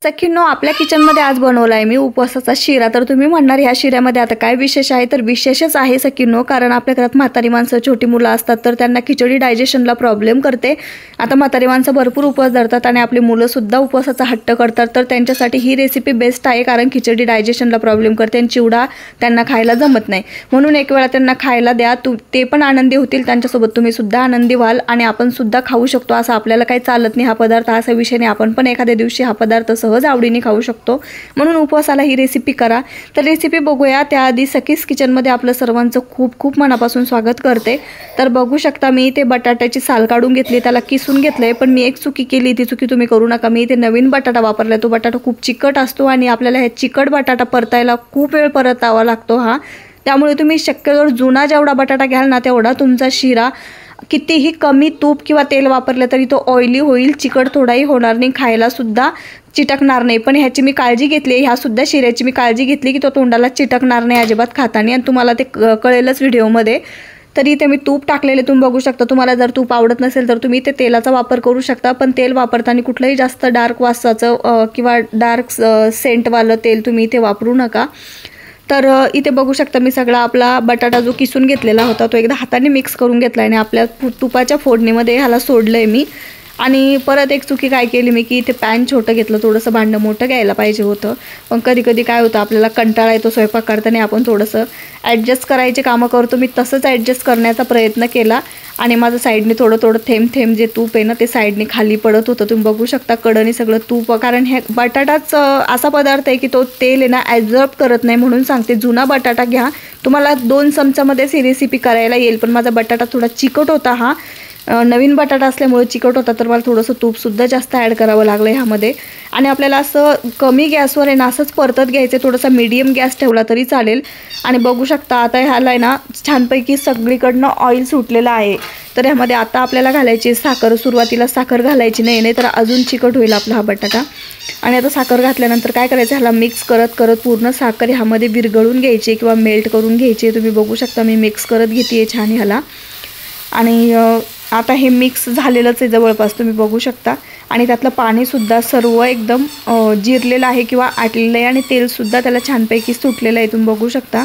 सखींनो, आपल्या किचनमध्ये आज बनवला आहे मी उपवासाचा शिरा। तर तुम्ही म्हणणार ह्या शिऱ्यामध्ये आता काय विशेष आहे? तर विशेषच आहे सखींनो, कारण आपल्या घरात म्हातारी माणसं छोटी मुलं असतात तर त्यांना खिचडी डायजेशनला प्रॉब्लेम करते। आता म्हातारी माणसं भरपूर उपवास धरतात आणि आपली मुलं सुद्धा उपवासाचा हट्ट करतात, तर त्यांच्यासाठी ही रेसिपी बेस्ट आहे, कारण खिचडी डायजेशनला प्रॉब्लेम करते आणि चिवडा त्यांना खायला जमत नाही। म्हणून एक वेळा त्यांना खायला द्या, ते पण आनंदी होतील, त्यांच्यासोबत तुम्ही सुद्धा आनंदी व्हाल आणि आपण सुद्धा खाऊ शकतो। असं आपल्याला काही चालत नाही हा पदार्थ, असा विषय नाही, आपण पण एखाद्या दिवशी हा पदार्थ सहज आवडीने खाऊ शकतो। म्हणून उपवासाला ही रेसिपी करा। तर रेसिपी बघूया त्याआधी सखीज किचनमध्ये आपलं सर्वांचं खूप खूप मनापासून स्वागत करते। तर बघू शकता मी इथे बटाट्याची साल काढून घेतली, त्याला किसून घेतलंय, पण मी एक चुकी केली, ती चुकी तुम्ही करू नका। मी इथे नवीन बटाटा वापरलाय, तो बटाटा खूप चिकट असतो आणि आपल्याला हे चिकट बटाटा परतायला खूप वेळ परतावा लागतो हा, त्यामुळे तुम्ही शक्यतो जुना जेवढा बटाटा घ्याल ना तेवढा तुमचा शिरा कितीही कमी तूप किंवा तेल वापरलं तरी तो ऑइली होईल, चिकट थोडाही होणार नाही, खायला सुद्धा चिटकणार नाही। पण ह्याची मी काळजी घेतली, ह्या सुद्धा शिऱ्याची मी काळजी घेतली की तो तोंडाला चिटकणार नाही अजिबात खाताना, आणि तुम्हाला ते कळेलच व्हिडिओमध्ये। तरी इथे मी तूप टाकलेले तुम्ही बघू शकता। तुम्हाला जर तूप आवडत नसेल तर तुम्ही इथे तेलाचा वापर करू शकता, पण तेल वापरताना कुठलंही जास्त डार्क वासाचं किंवा डार्क सेंटवालं तेल तुम्ही इथे वापरू नका। तर इथे बघू शकता मी सगळा आपला बटाटा जो किसून घेतलेला होता तो एकदा हाताने मिक्स करून घेतला आणि आपल्या तुपाच्या फोडणीमध्ये ह्याला सोडलंय मी। आणि परत एक चुकी काय केली मी की इथे पॅन छोटं घेतलं, थोडंसं भांडं मोठं घ्यायला पाहिजे होतं, पण कधी कधी काय होतं आपल्याला कंटाळा येतो स्वयंपाक करताना, आपण थोडंसं ॲडजस्ट करायचे कामं करतो। मी तसंच ॲडजस्ट करण्याचा प्रयत्न केला आणि माझं साईडने थोडं थोडं थेंब थेंब जे तूप आहे ना ते साईडने खाली पडत होतं, तुम्ही बघू शकता कडनी सगळं तूप, कारण हे बटाटाच असा पदार्थ आहे की तो तेल आहे ना ॲब्झॉर्ब करत नाही। म्हणून सांगते जुना बटाटा घ्या, तुम्हाला 2 चमच्यामध्येच ही रेसिपी करायला येईल, पण माझा बटाटा थोडा चिकट होता, हा नवीन बटाटा असल्यामुळे चिकट होता, तर मला थोडंसं तूपसुद्धा जास्त ॲड करावं लागलं ह्यामध्ये। आणि आपल्याला असं कमी गॅसवर आहे ना असंच परतत घ्यायचं, थोडासा मीडियम गॅस ठेवला तरी चालेल। आणि बघू शकता आता ह्याला आहे ना छानपैकी सगळीकडनं ऑइल सुटलेलं आहे। तर ह्यामध्ये आता आपल्याला घालायची साखर, सुरुवातीला साखर घालायची नाही तर अजून चिकट होईल आपला हा बटाटा। आणि आता साखर घातल्यानंतर काय करायचं, ह्याला मिक्स करत करत पूर्ण साखर ह्यामध्ये विरघळून घ्यायची किंवा मेल्ट करून घ्यायची। तुम्ही बघू शकता मी मिक्स करत घेते छान ह्याला, आणि आता हे मिक्स झालेलंच आहे जवळपास, तुम्ही बघू शकता। आणि त्यातलं पाणीसुद्धा सर्व एकदम जिरलेलं आहे किंवा आटलेलं आहे आणि तेलसुद्धा त्याला छानपैकी सुटलेलं आहे, तुम्ही बघू शकता।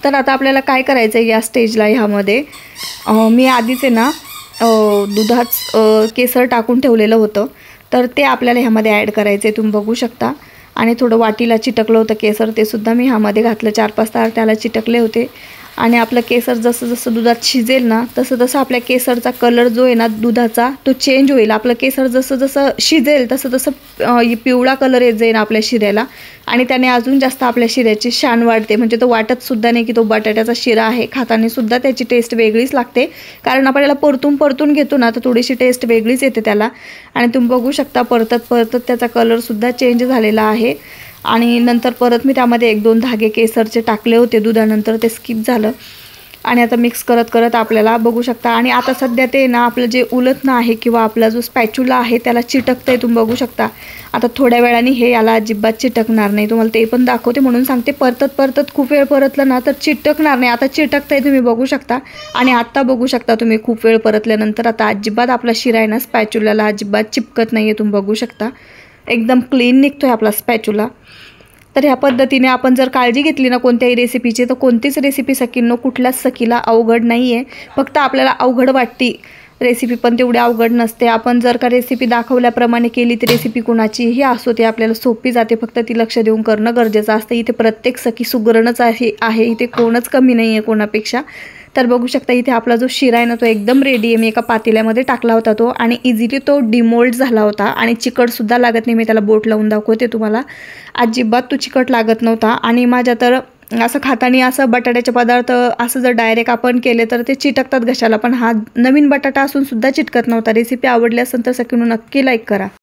तर आता आपल्याला काय करायचं आहे या स्टेजला, ह्यामध्ये मी आधीच आहे ना दुधात केसर टाकून ठेवलेलं होतं, तर ते आपल्याला ह्यामध्ये ॲड करायचं आहे, तुम्ही बघू शकता। आणि थोडं वाटीला चिटकलं होतं केसर, ते सुद्धा मी ह्यामध्ये घातलं, 4-5 तार त्याला चिटकले होते। आणि आपलं केसर जसं जसं दुधात शिजेल ना तसं तसं आपल्या केसरचा कलर जो आहे ना दुधाचा तो चेंज होईल। आपलं केसर जसं जसं शिजेल तसं तसं पिवळा कलर येत जाईल आपल्या शिऱ्याला, आणि त्याने अजून जास्त आपल्या शिऱ्याची शान वाढते। म्हणजे तो वाटतसुद्धा नाही की तो बटाट्याचा शिरा आहे, खाताना सुद्धा त्याची टेस्ट वेगळीच लागते, कारण आपण याला परतून परतून घेतो ना तर थोडीशी टेस्ट वेगळीच येते त्याला। आणि तुम्ही बघू शकता परतत परतत त्याचा कलरसुद्धा चेंज झालेला आहे। आणि नंतर परत मी त्यामध्ये 1-2 धागे केसरचे टाकले होते दुधानंतर, ते स्किप झालं। आणि आता मिक्स करत करत आपल्याला बघू शकता, आणि आता सध्या ते ना आपलं जे उलथणं आहे किंवा आपला जो स्पॅच्युला आहे त्याला चिटकतंय, तुम्ही बघू शकता। आता थोड्या वेळाने हे याला अजिबात चिटकणार नाही, तुम्हाला ते पण दाखवते, म्हणून सांगते परतत परतत खूप वेळ परतलं ना तर चिटकणार नाही। आता चिटकतंय तुम्ही बघू शकता, आणि आता बघू शकता तुम्ही खूप वेळ परतल्यानंतर आता अजिबात आपला शिरा आहे ना स्पॅच्युलाला अजिबात चिपकत नाही आहे, तुम्ही बघू शकता एकदम क्लीन निघतोय आपला स्पॅच्युला। तर ह्या पद्धतीने आपण जर काळजी घेतली ना कोणत्याही रेसिपीची, तर कोणतीच रेसिपी सखींनो कुठल्याच सखीला अवघड नाही आहे, फक्त आपल्याला अवघड वाटते रेसिपी, पण तेवढी अवघड नसते। आपण जर का रेसिपी दाखवल्याप्रमाणे केली तर रेसिपी कुणाचीही असो ते आपल्याला सोपी जाते, फक्त ती लक्ष देऊन करणं गरजेचं असतं। इथे प्रत्येक सखी सुगरणच आहे, इथे कोणच कमी नाही आहे कोणापेक्षा। तर बघू शकता इथे आपला जो शिरा आहे ना तो एकदम रेडी आहे। मी एका पातेल्यामध्ये टाकला होता तो, आणि इझिली तो डिमोल्ड झाला होता आणि चिकटसुद्धा लागत नाही। मी त्याला बोट लावून दाखवते तुम्हाला, अजिबात तो चिकट लागत नव्हता। आणि माझ्या तर असं खाताना असं बटाट्याचे पदार्थ असं जर डायरेक्ट आपण केले तर ते चिटकतात घशाला, पण हा नवीन बटाटा असून सुद्धा चिटकत नव्हता। रेसिपी आवडली असेल तर सगळ्यांनी नक्की लाईक करा।